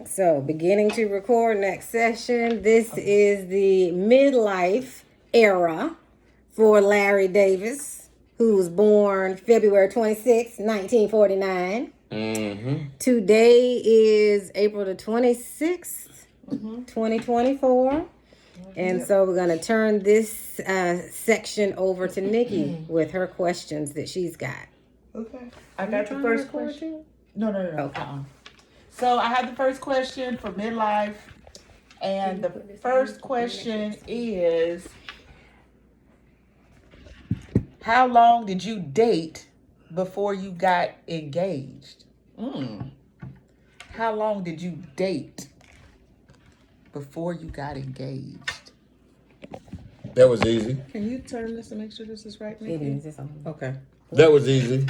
So, beginning to record next session. This is the midlife era for Larry Davis, who was born February 26, 1949. Today is April the 26th, 2024. And so we're going to turn this section over to Nikki with her questions that she's got. Okay. I got the first question. No. Okay. So I have the first question for midlife. And the first question is, how long did you date before you got engaged? How long did you date before you got engaged? That was easy. Can you turn this and make sure this is right, It Nikki? is. It's on. Okay. That was easy.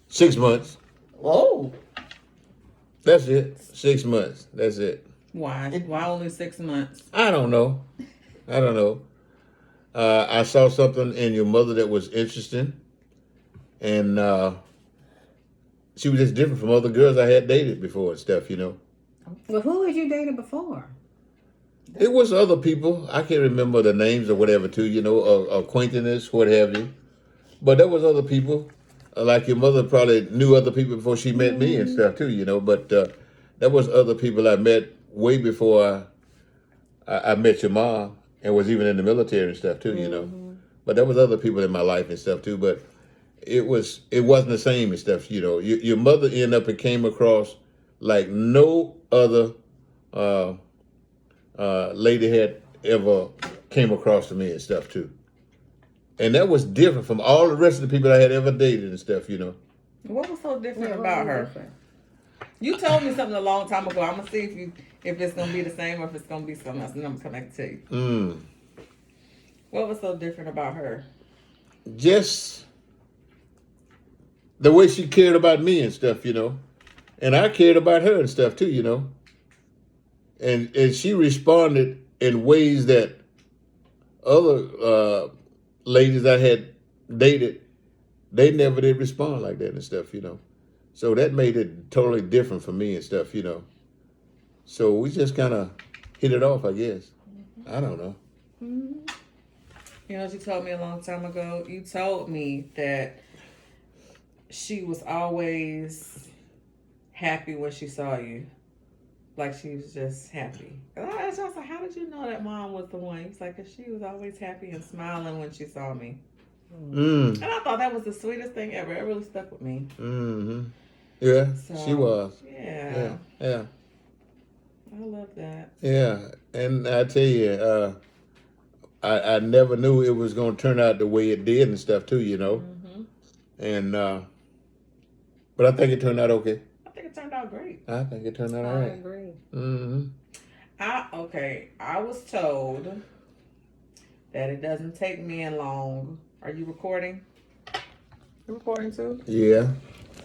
6 months. Whoa. That's it. 6 months. That's it. Why? Why only 6 months? I don't know. I saw something in your mother that was interesting. And she was just different from other girls I had dated before and stuff, you know. Well, who had you dated before? It was other people. I can't remember the names or whatever, too, you know, acquaintances, what have you. But there was other people. Like your mother probably knew other people before she met me and stuff, too, you know. But there was other people I met way before I met your mom and was even in the military and stuff, too, you know. But there was other people in my life and stuff, too. But it wasn't the same and stuff, you know. Your mother ended up and came across like no other lady had ever came across to me and stuff too. And that was different from all the rest of the people I had ever dated and stuff, you know. What was so different about her? You told me something a long time ago. I'm gonna see if it's gonna be the same or if it's gonna be something else, and I'm gonna come back to you. What was so different about her? Just the way she cared about me and stuff, you know. And I cared about her and stuff too, you know. And she responded in ways that other ladies I had dated, they never did respond like that and stuff, you know. So that made it totally different for me and stuff, you know. So we just kind of hit it off, I guess. I don't know. You know what you told me a long time ago? You told me that she was always happy when she saw you. Like she was just happy. And I was like, how did you know that mom was the one? He's like, 'cause she was always happy and smiling when she saw me. And I thought that was the sweetest thing ever. It really stuck with me. Yeah, So, she was. Yeah. Yeah. I love that. Yeah, and I tell you, I never knew it was going to turn out the way it did and stuff too, you know. And but I think it turned out okay. I think it turned out great. I think it turned out all I right. agree. I was told that it doesn't take men long. Are you recording? You recording too? Yeah.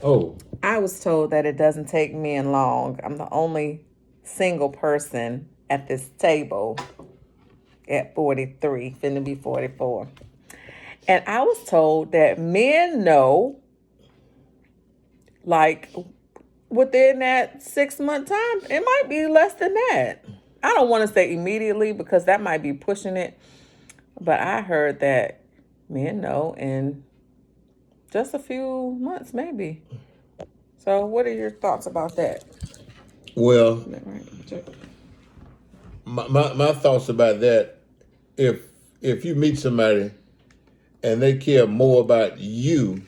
Oh. I was told that it doesn't take men long. I'm the only single person at this table at 43, finna be 44. And I was told that men know, like, within that 6 month time, it might be less than that. I don't want to say immediately because that might be pushing it. But I heard that men know in just a few months, maybe. So what are your thoughts about that? Well, Right. my thoughts about that, if you meet somebody and they care more about you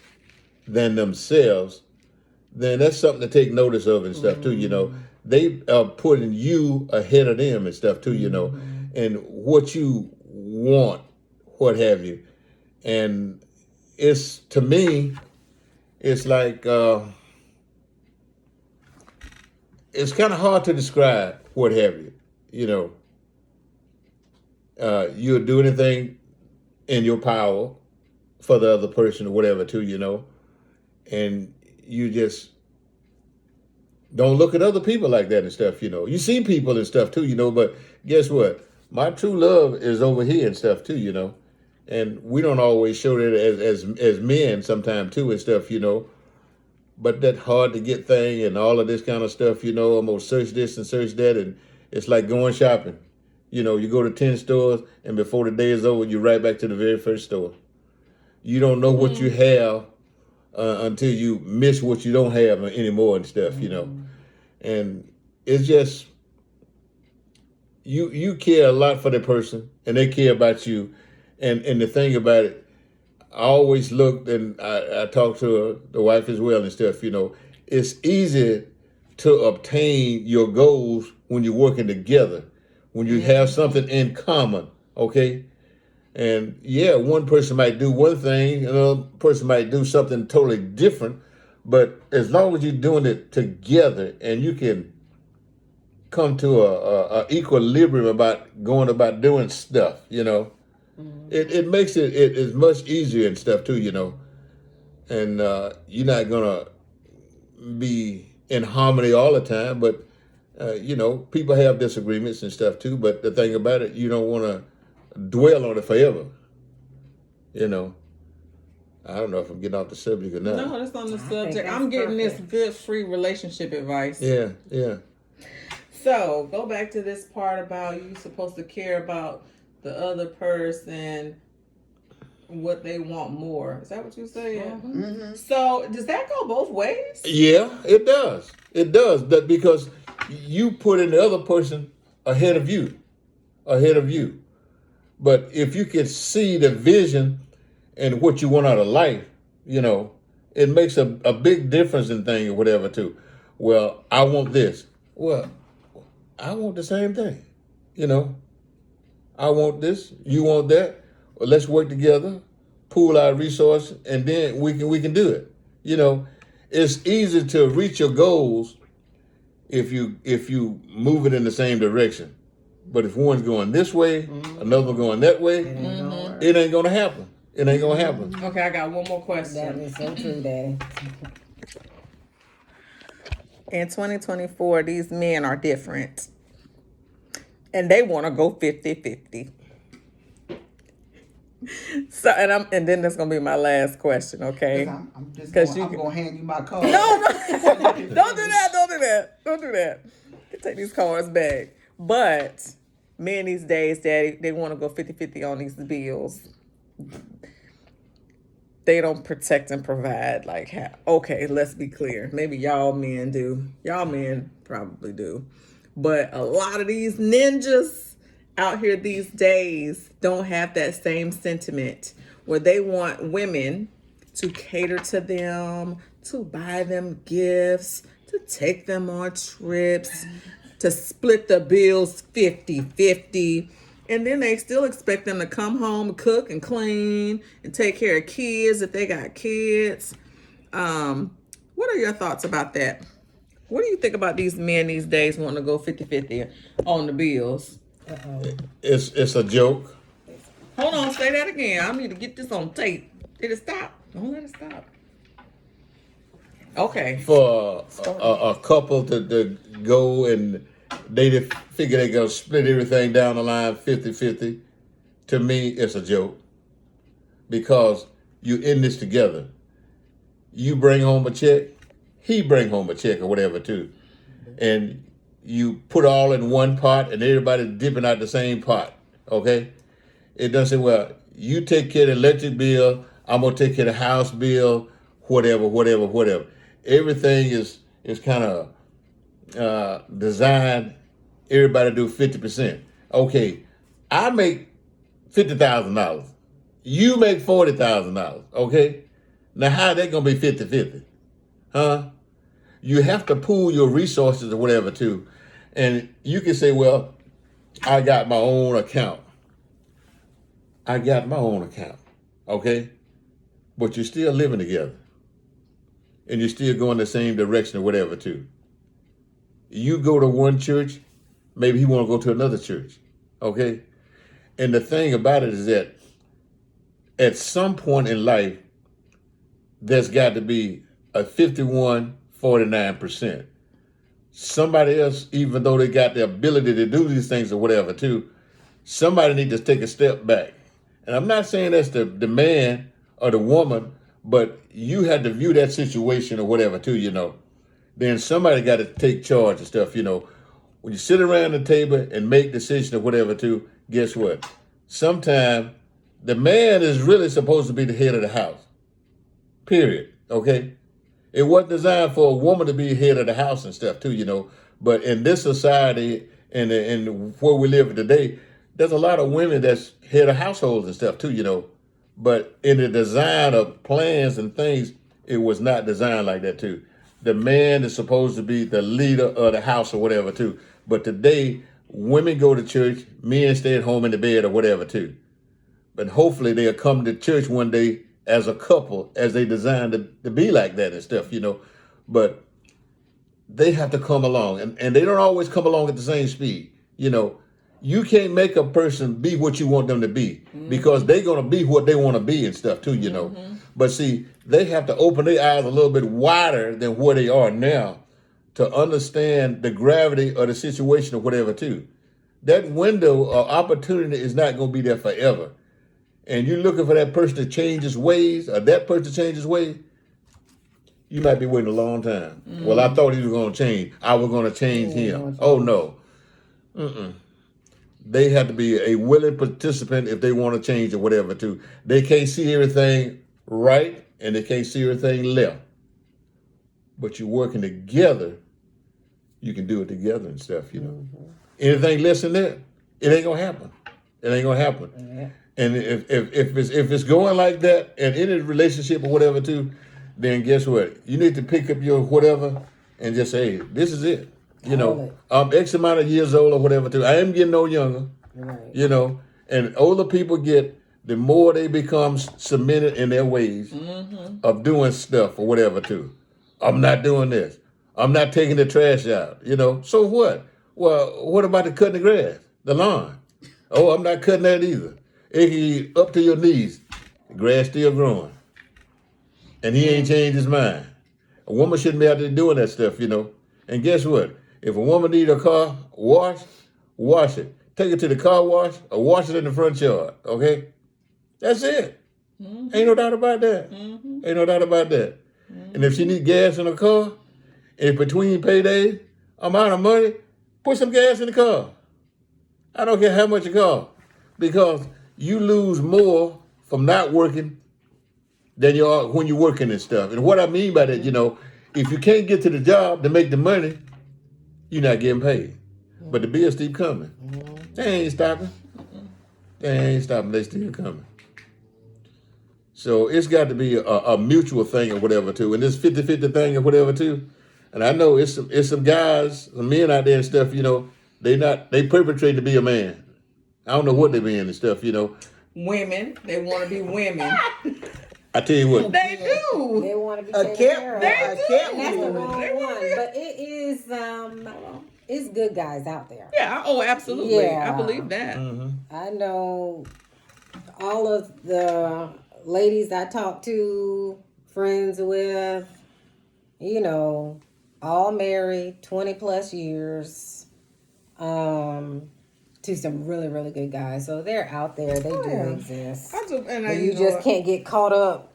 than themselves, then that's something to take notice of and stuff too, you know. They are putting you ahead of them and stuff too, you know, and what you want, what have you. And it's, to me, it's like, it's kind of hard to describe, what have you, you know. You'll do anything in your power for the other person or whatever too, you know. And you just don't look at other people like that and stuff, you know. You see people and stuff too, you know, but guess what? My true love is over here and stuff too, you know. And we don't always show that as men sometimes too and stuff, you know. but that hard to get thing and all of this kind of stuff, I'm gonna search this and search that, and it's like going shopping. You go to 10 stores, and before the day is over, you're right back to the very first store. You don't know what you have until you miss what you don't have anymore and stuff, And it's just, you care a lot for the person, and they care about you. And the thing about it, I always looked, and I talked to the wife as well and stuff, It's easy to obtain your goals when you're working together, when you have something in common, okay? And yeah, one person might do one thing, another person might do something totally different, but as long as you're doing it together and you can come to a equilibrium about going about doing stuff, it makes it is much easier and stuff too, and you're not gonna be in harmony all the time, but people have disagreements and stuff too. But the thing about it, you don't want to dwell on it forever. I don't know if I'm getting off the subject or not. No, that's on the think subject. that's I'm getting perfect. this good free relationship advice. Yeah. So go back to this part about you supposed to care about the other person, what they want more. Is that what you said? So does that go both ways? Yeah, it does. It does. That because you put in the other person ahead of you. But if you can see the vision and what you want out of life, it makes a big difference in things or whatever too. Well, I want this. Well, I want the same thing. I want this. You want that. Well, let's work together, pool our resources, and then we can do it. It's easy to reach your goals if you move it in the same direction. But if one's going this way, another going that way, it ain't gonna happen. Okay, I got one more That question. is so true, Daddy. In 2024, these men are different. And they want to go 50-50. So and then that's gonna be my last question, okay? I'm just 'Cause gonna, you I'm gonna hand you my card. No, don't do that. Don't do that. You take these cards back. But men these days, Daddy, they want to go 50-50 on these bills. They don't protect and provide like okay, let's be clear. Maybe y'all men do. Y'all men probably do. But a lot of these ninjas out here these days don't have that same sentiment where they want women to cater to them, to buy them gifts, to take them on trips, to split the bills 50-50. And then they still expect them to come home, cook and clean, and take care of kids if they got kids. What are your thoughts about that? What do you think about these men these days wanting to go 50-50 on the bills? It's a joke. Hold on, say that again. I need to get this on tape. Did it stop? Don't let it stop. Okay. For a couple to go and they figure they're going to split everything down the line 50-50, to me, it's a joke. Because you're in this together. You bring home a check, he bring home a check or whatever too. And you put all in one pot and everybody dipping out the same pot, okay? It doesn't say, well, you take care of the electric bill, I'm going to take care of the house bill, whatever. Everything is kind of designed, everybody do 50%. Okay, I make $50,000. You make $40,000, okay? Now how they going to be 50-50? Huh? You have to pool your resources or whatever too. And you can say, well, I got my own account. Okay? But you're still living together. And you're still going the same direction or whatever too. You go to one church, maybe he want to go to another church. Okay? And the thing about it is that at some point in life, there's got to be a 51-49%. Somebody else, even though they got the ability to do these things or whatever too, somebody needs to take a step back. And I'm not saying that's the man or the woman, But you had to view that situation or whatever too, Then somebody got to take charge and stuff, When you sit around the table and make decisions or whatever too, guess what? Sometimes the man is really supposed to be the head of the house. Period. Okay? It wasn't designed for a woman to be head of the house and stuff too, But in this society and where we live today, there's a lot of women that's head of households and stuff too, But in the design of plans and things, it was not designed like that too. The man is supposed to be the leader of the house or whatever too. But today, women go to church, men stay at home in the bed or whatever too. But hopefully they'll come to church one day as a couple, as they designed to be like that and stuff, But they have to come along, and they don't always come along at the same speed, You can't make a person be what you want them to be because they're going to be what they want to be and stuff too, But see, they have to open their eyes a little bit wider than where they are now to understand the gravity of the situation or whatever too. That window of opportunity is not going to be there forever. And you're looking for that person to change his ways or that person to change his ways, you might be waiting a long time. Well, I thought he was going to change. I was going to change him. Oh, no. They have to be a willing participant if they want to change or whatever too. They can't see everything right and they can't see everything left. But you're working together, you can do it together and stuff, Anything less than that, it ain't gonna happen. It ain't gonna happen. Yeah. And if it's going like that in any relationship or whatever too, then guess what? You need to pick up your whatever and just say, hey, this is it. I'm X amount of years old or whatever too. I am getting no younger. Right. And older people get, the more they become cemented in their ways of doing stuff or whatever too. I'm not doing this. I'm not taking the trash out. So what? Well, what about the cutting the grass, the lawn? Oh, I'm not cutting that either. It can get up to your knees. The grass still growing. And he ain't changed his mind. A woman shouldn't be out there doing that stuff, And guess what? If a woman needs her car washed, wash it. Take it to the car wash or wash it in the front yard, okay? That's it. Ain't no doubt about that. Ain't no doubt about that. And if she needs gas in her car, and between paydays, I'm out of money, put some gas in the car. I don't care how much it costs. Because you lose more from not working than you are when you're working and stuff. And what I mean by that, if you can't get to the job to make the money, you're not getting paid. But the bills keep coming. They ain't stopping. They still coming. So it's got to be a mutual thing or whatever too. And this 50-50 thing or whatever too. And I know it's some guys, some men out there and stuff, they perpetrate to be a man. I don't know what they being and stuff, Women, they want to be women. I tell you what. They do. They want to be A taken cat- care of. a And cat that's the woman. wrong They wanna one. be- But it is it's good guys out there. Yeah. Oh, absolutely. Yeah. I believe that. I know all of the ladies I talk to, friends with, all married, 20 plus years, to some really, really good guys. So they're out there. They do yeah. exist. I do, and But I, you just can't get caught up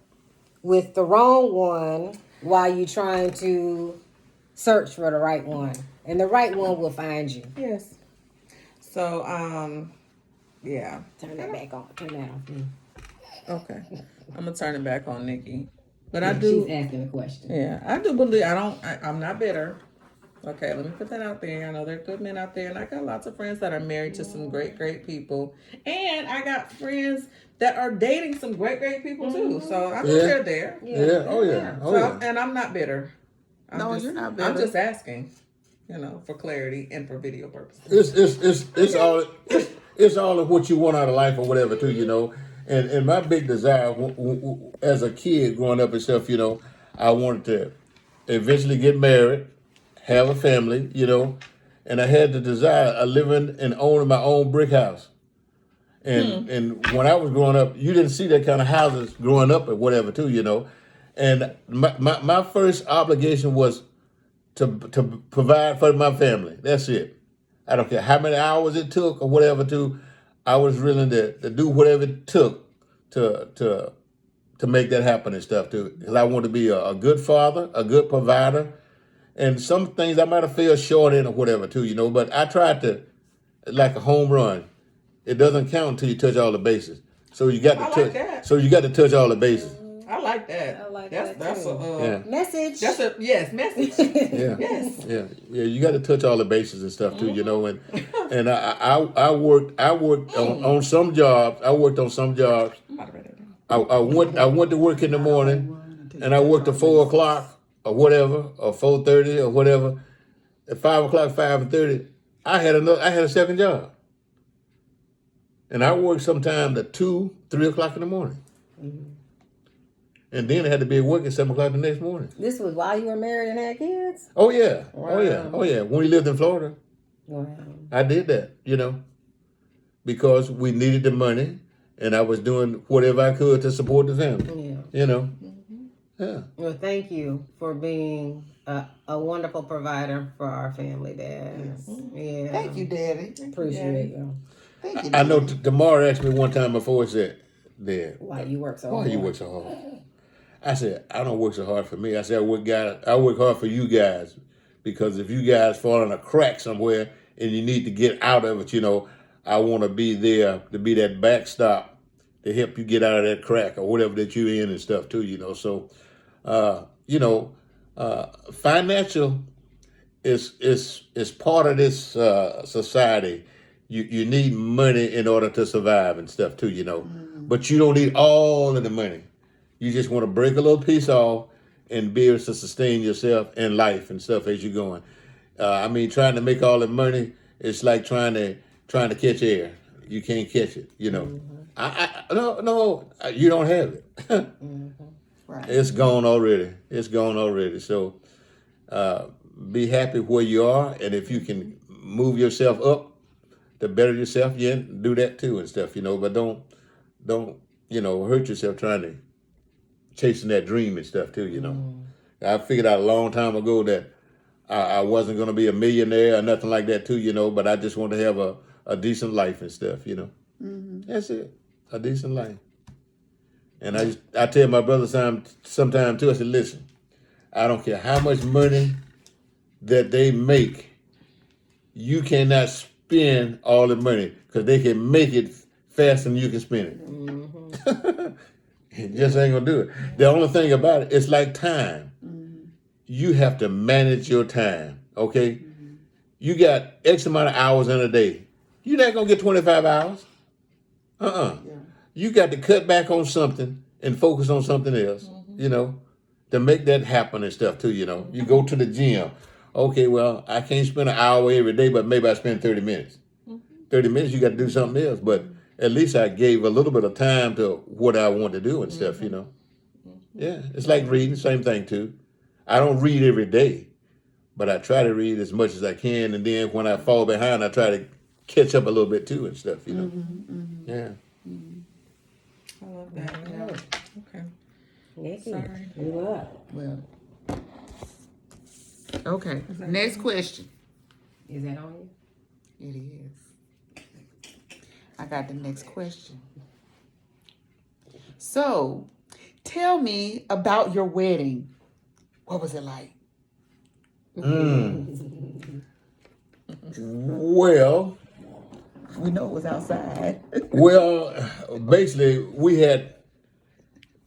with the wrong one while you're trying to search for the right one. And the right one will find you. Yes. So, yeah. Turn that back on. Turn that off. Okay. I'm gonna turn it back on Nikki. But I She's do. asking a question. Yeah, I do believe. I'm not bitter. Okay, let me put that out there. I know there are good men out there, and I got lots of friends that are married to some great, great people, and I got friends that are dating some great, great people too. So I think Yeah. they're there. Yeah. Oh yeah. Oh So, yeah. and I'm not bitter. No, you're not I'm bitter. just asking, for clarity and for video purposes. It's all of what you want out of life or whatever too, And my big desire as a kid growing up and stuff, I wanted to eventually get married, have a family, and I had the desire of living and owning my own brick house. And when I was growing up, you didn't see that kind of houses growing up or whatever too, And my first obligation was to provide for my family. That's it. I don't care how many hours it took or whatever I was willing to do whatever it took to to make that happen and stuff too. Because I want to be a good father, a good provider, and some things I might have fell short in or whatever too, you know. But I tried to, like a home run. It doesn't count until you touch all the bases. So you got to I like touch. that. So you got to touch all the bases. I like that. I like that's that that's too. a Message. that's a yes message. Yeah. Yes. Yeah. You got to touch all the bases and stuff too, you know. And I worked on some jobs. I worked on some jobs. I'm about to write it down. I went to work in the morning, and I worked at 4 o'clock or whatever, or 4:30 or whatever. At 5 o'clock, 5:30, I had a second job, and I worked sometime at 2, 3 o'clock in the morning, and then I had to be at work at 7 o'clock the next morning. This was while you were married and had kids? Oh yeah, Wow. oh yeah, oh yeah. When we lived in Florida, Wow. I did that, you know, because we needed the money, and I was doing whatever I could to support the family. Yeah. You know, yeah. Well, thank you for being a wonderful provider for our family, Dad. Yeah. Thank you, Daddy. Appreciate you. Thank you. I know Tamara asked me one time before, said, Dad, Why you work so why hard? you work so hard? I said, I don't work so hard for me. I said, I work hard for you guys, because if you guys fall in a crack somewhere and you need to get out of it, you know, I want to be there to be that backstop to help you get out of that crack or whatever that you're in and stuff too, you know. So, you know, financial is part of this society. You need money in order to survive and stuff too, you know. But you don't need all of the money. You just want to break a little piece off and be able to sustain yourself in life and stuff as you're going. I mean, trying to make all the money, it's like trying to catch air. You can't catch it, you know. No, you don't have it. Right. It's gone already. It's gone already. So be happy where you are, and if you can move yourself up to better yourself, yeah, do that too and stuff, you know. But don't you know, hurt yourself trying to chasing that dream and stuff too, you know. I figured out a long time ago that I wasn't going to be a millionaire or nothing like that too, you know. But I just want to have a decent life and stuff, you know. That's it, a decent life. And I tell my brother sometime too, I said, listen, I don't care how much money that they make, you cannot spend all the money, because they can make it faster than you can spend it. It just ain't gonna do it. The only thing about it, it's like time. You have to manage your time, okay? You got X amount of hours in a day. You're not gonna get 25 hours. You got to cut back on something and focus on something else, you know, to make that happen and stuff too, you know. You go to the gym. Okay, well, I can't spend an hour every day, but maybe I spend 30 minutes. 30 minutes, you got to do something else. But at least I gave a little bit of time to what I want to do and stuff, you know. Yeah, it's like reading, same thing too. I don't read every day, but I try to read as much as I can. And then when I fall behind, I try to catch up a little bit too and stuff, you know. Yeah. I love that. Yeah. Okay. Nikki, Sorry. you up? Well. Okay. Next question. Is that on you? It is. I got the next question. So, tell me about your wedding. What was it like? Well, We know it was outside. basically,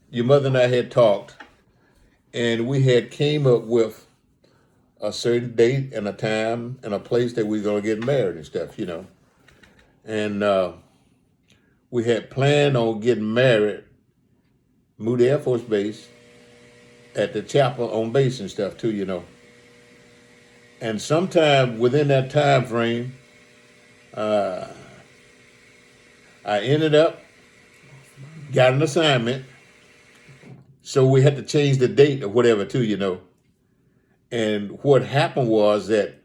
your mother and I had talked, and we had came up with a certain date and a time and a place that we were going to get married and stuff, you know. And we had planned on getting married, Moody Air Force Base, at the chapel on base and stuff too, you know. And sometime within that time frame, I ended up got an assignment, so we had to change the date or whatever too, you know. And what happened was that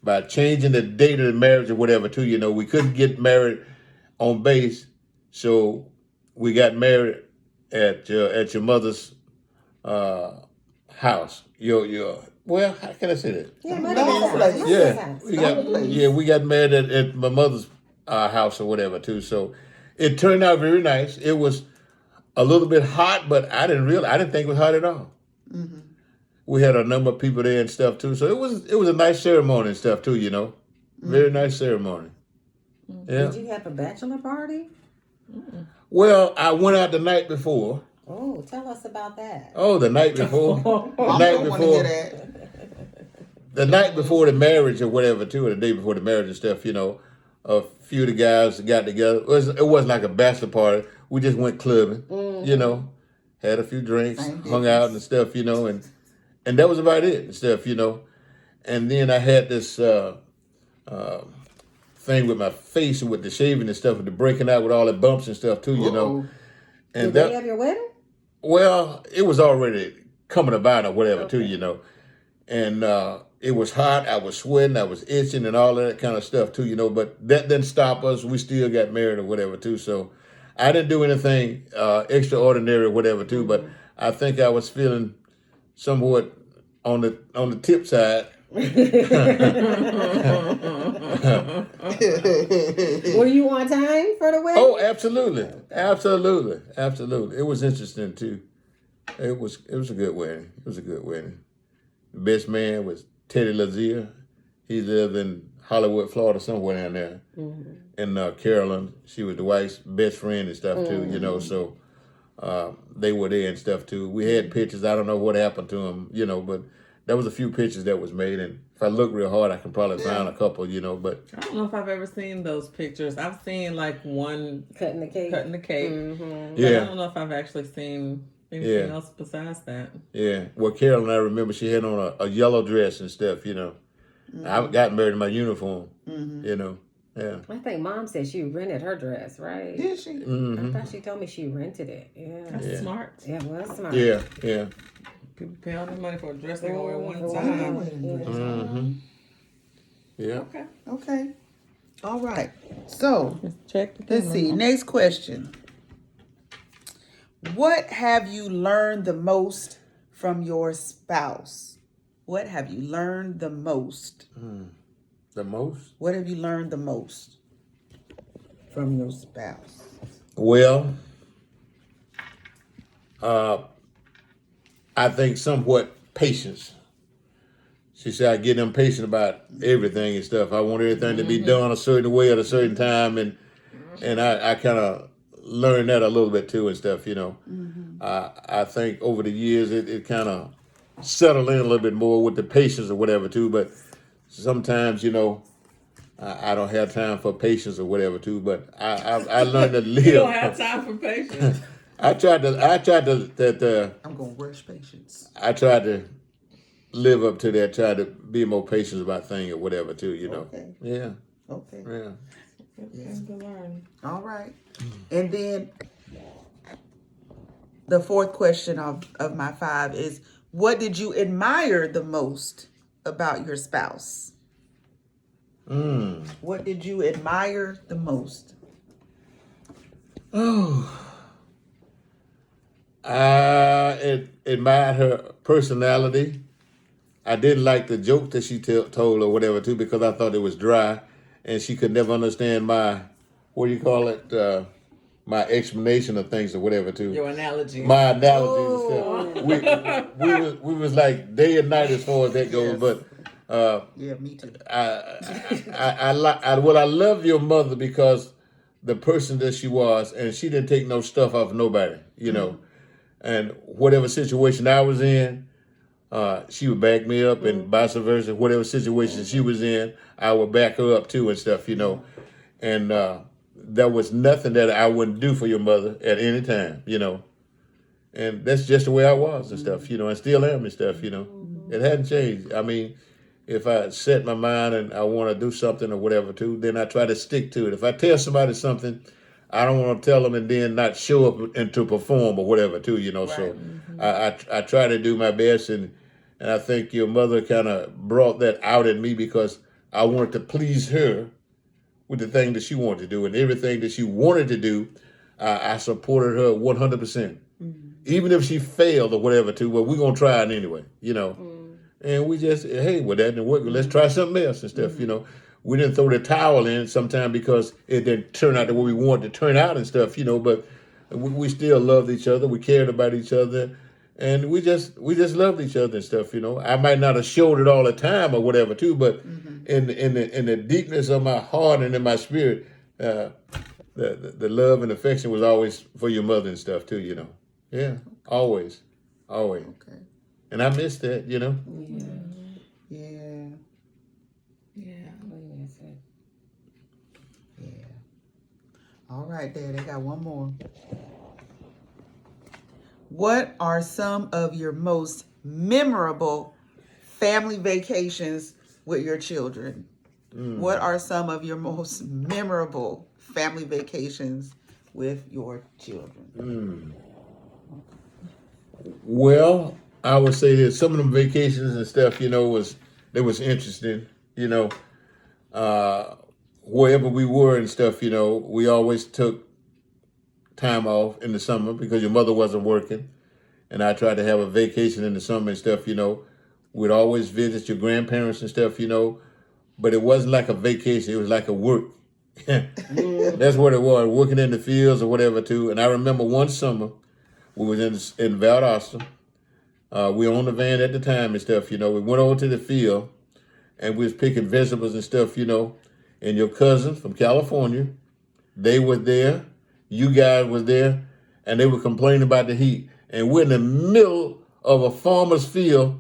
by changing the date of the marriage or whatever too, you know, we couldn't get married on base, so we got married at your mother's house. Well, how can I say that? Yeah, No place. We got married at my mother's house or whatever too. So it turned out very nice. It was a little bit hot, but I didn't think it was hot at all. We had a number of people there and stuff too, so it was a nice ceremony and stuff too. Very nice ceremony. Yeah. Did you have a bachelor party? Well, I went out the night before. Oh, tell us about that. Oh, the night before. The I night don't want to hear before. that. The night before the marriage or whatever too, or the day before the marriage and stuff. A few of the guys got together. It wasn't like a bachelor party. We just went clubbing. Had a few drinks, Same hung out and stuff. And that was about it and stuff. And then I had this thing with my face and with the shaving and stuff, and the breaking out with all the bumps and stuff too. Uh-oh. And The day of your wedding? well, it was already coming about or whatever too. And it was hot. I was sweating. I was itching and all of that kind of stuff too. But that didn't stop us. We still got married or whatever too. So I didn't do anything extraordinary or whatever too. But I think I was feeling somewhat on the tip side. Were you on time for the wedding? Oh, absolutely. It was interesting too. It was a good wedding. The best man was Teddy Lazier. He lived in Hollywood, Florida, somewhere down there. And Carolyn, she was the wife's best friend and stuff too. So they were there and stuff too. We had pictures. I don't know what happened to them, but there was a few pictures that was made, and if I look real hard, I can probably find a couple, but I don't know if I've ever seen those pictures. I've seen like one Cutting the cake. cutting the cake. But I yeah, don't know if I've actually seen anything else besides that. yeah. Well, Carolyn, I remember she had on a yellow dress and stuff, I got married in my uniform, yeah. I think Mom said she rented her dress, right? Did she? I thought she told me she rented it. Yeah. That's smart. Yeah, it was smart. Yeah, yeah. People pay all their money for a dress they gonna wear one Mhm. time. Yeah. Okay. Okay. All right. So Let's check the let's see. Next question. What have you learned the most from your spouse? What have you learned the most? The most? What have you learned the most from your spouse? Well, I think somewhat patience. She said I get impatient about everything and stuff. I want everything to be done a certain way at a certain time, and I kind of learned that a little bit too and stuff. I think over the years it kind of settled in a little bit more with the patience or whatever too. But sometimes I don't have time for patience or whatever too. But I learned to live. You don't have time for patience. I tried to I'm gonna rush patience. I tried to live up to that, try to be more patient about things or whatever too, Okay. Yeah, Okay. yeah. Good thing to learn. All right. And then the fourth question of my 5 is, what did you admire the most about your spouse? What did you admire the most? I admired her personality. I didn't like the joke that she told or whatever too, because I thought it was dry, and she could never understand my, what do you call it, my explanation of things or whatever too. Your analogy. My analogies and stuff. We was like day and night as far as that goes. But Yeah, me too. I love your mother because the person that she was, and she didn't take no stuff off nobody, And whatever situation I was in, she would back me up, and vice versa. Whatever situation she was in, I would back her up too and stuff, And there was nothing that I wouldn't do for your mother at any time, And that's just the way I was and stuff, and still am and stuff, It hadn't changed. I mean, if I set my mind and I want to do something or whatever too, then I try to stick to it. If I tell somebody something, I don't want to tell them and then not show up and to perform or whatever too, So I try to do my best, and I think your mother kind of brought that out in me because I wanted to please her with the thing that she wanted to do, and everything that she wanted to do, I supported her 100%. Even if she failed or whatever too, well, we're going to try it anyway, And we just, hey, well, that didn't work. Let's try something else and stuff, We didn't throw the towel in sometime because it didn't turn out the way we wanted to turn out and stuff, But we still loved each other. We cared about each other, and we just loved each other and stuff. You know, I might not have showed it all the time or whatever too, but in the deepness of my heart and in my spirit, the love and affection was always for your mother and stuff too. You know, yeah, always. Okay. And I miss that. You know. Yeah. Yeah. Yeah. All right, Dad, I got one more. What are some of your most memorable family vacations with your children? What are some of your most memorable family vacations with your children? Well, I would say that some of them vacations and stuff, you know, was interesting. You know, wherever we were and stuff, you know, we always took time off in the summer because your mother wasn't working, and I tried to have a vacation in the summer and stuff. You know, we'd always visit your grandparents and stuff. You know, but it wasn't like a vacation; it was like a work. That's what it was, working in the fields or whatever too. And I remember one summer we was in Valdosta. We owned a van at the time and stuff, you know. We went over to the field and we was picking vegetables and stuff, you know. And your cousins from California, they were there. You guys was there, and they were complaining about the heat. And we're in the middle of a farmer's field,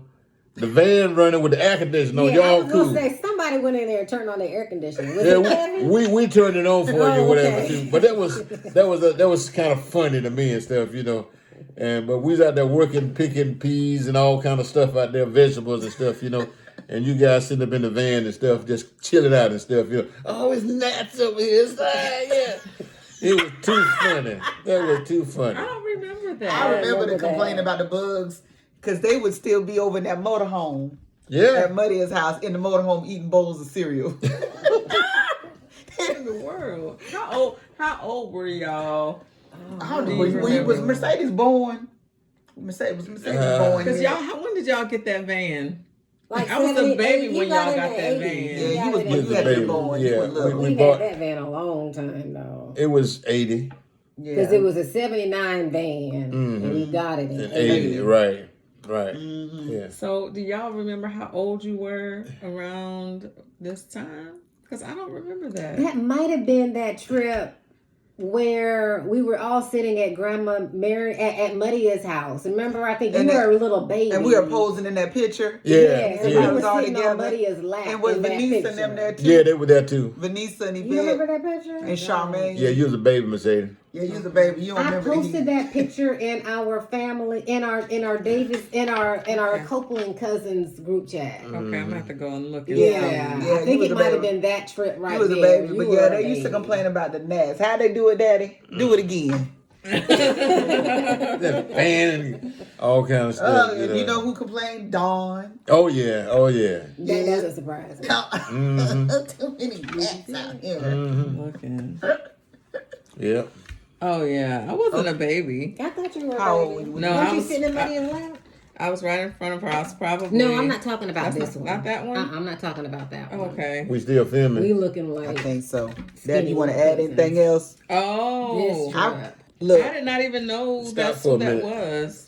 the van running with the air conditioner on. I Y'all was cool. gonna say somebody went in there and turned on the air conditioning. Was Yeah, it Kevin? we turned it on for you, Oh, whatever. okay. Too. But that was kind of funny to me and stuff, you know. But we was out there working, picking peas and all kind of stuff out there, vegetables and stuff, you know. And you guys sitting up in the van and stuff, just chilling out and stuff, you know. Oh, it's nuts over here, yeah. It was too funny. That was too funny. I don't remember I that. remember remember the complaint that. about the bugs because they would still be over in that motorhome Yeah. at Muddy's house in the motorhome eating bowls of cereal. In the world. How old were y'all? I don't Do know. you Was remember? Mercedes born? Mercedes born. Because yeah. y'all, when did y'all get that van? Like I was a 78, baby you when got y'all in got the that 80s. van. Yeah, you got was it in you the had to 80s. be born. Yeah, You was little. we We bought- had that van a long time though. It was 80 Because it was a 79 van and we got it in and 80. 80, right. Mm-hmm. Yeah. So, do y'all remember how old you were around this time? Because I don't remember that. That might have been that trip where we were all sitting at Grandma Mary at Muddy's house. Remember, I think you And were a little baby. And we were posing in that picture. Yeah. Yes, and yeah. we were was all sitting together. on Muddy's lap. And was in that Venice picture. and them there too? Yeah, they were there too. Venice and You remember Yvette that picture? and Charmaine. Yeah, you was a baby, Mercedes. Yeah, you was a baby. You don't I remember posted that picture in our family, in our Davis, in our Okay. Copeland cousins group chat. Okay, I'm gonna have to go and look at Yeah, that. Yeah, I think you was it a might have baby. been that trip right You was a there. baby, You but were yeah, a they used to baby. complain about the gnats. How they do it, Daddy? Do it again. That fan and all kind of stuff. You know who complained? Dawn. Oh yeah. That doesn't surprise me. Too many gnats out here. Looking. Yeah. Oh yeah, I wasn't a baby. I thought you were a How baby. old were No, Weren't I you was. sitting in Muddy's lap? I was right in front of her. I was probably. No, I'm not talking about That's this not- one. not that one? I'm not talking about that one. Okay. We still filming. We looking I like think so. Skinny Dad, you want to little add anything else? this Oh, trip. Look, I did not even know Stop that's for who a that minute. was.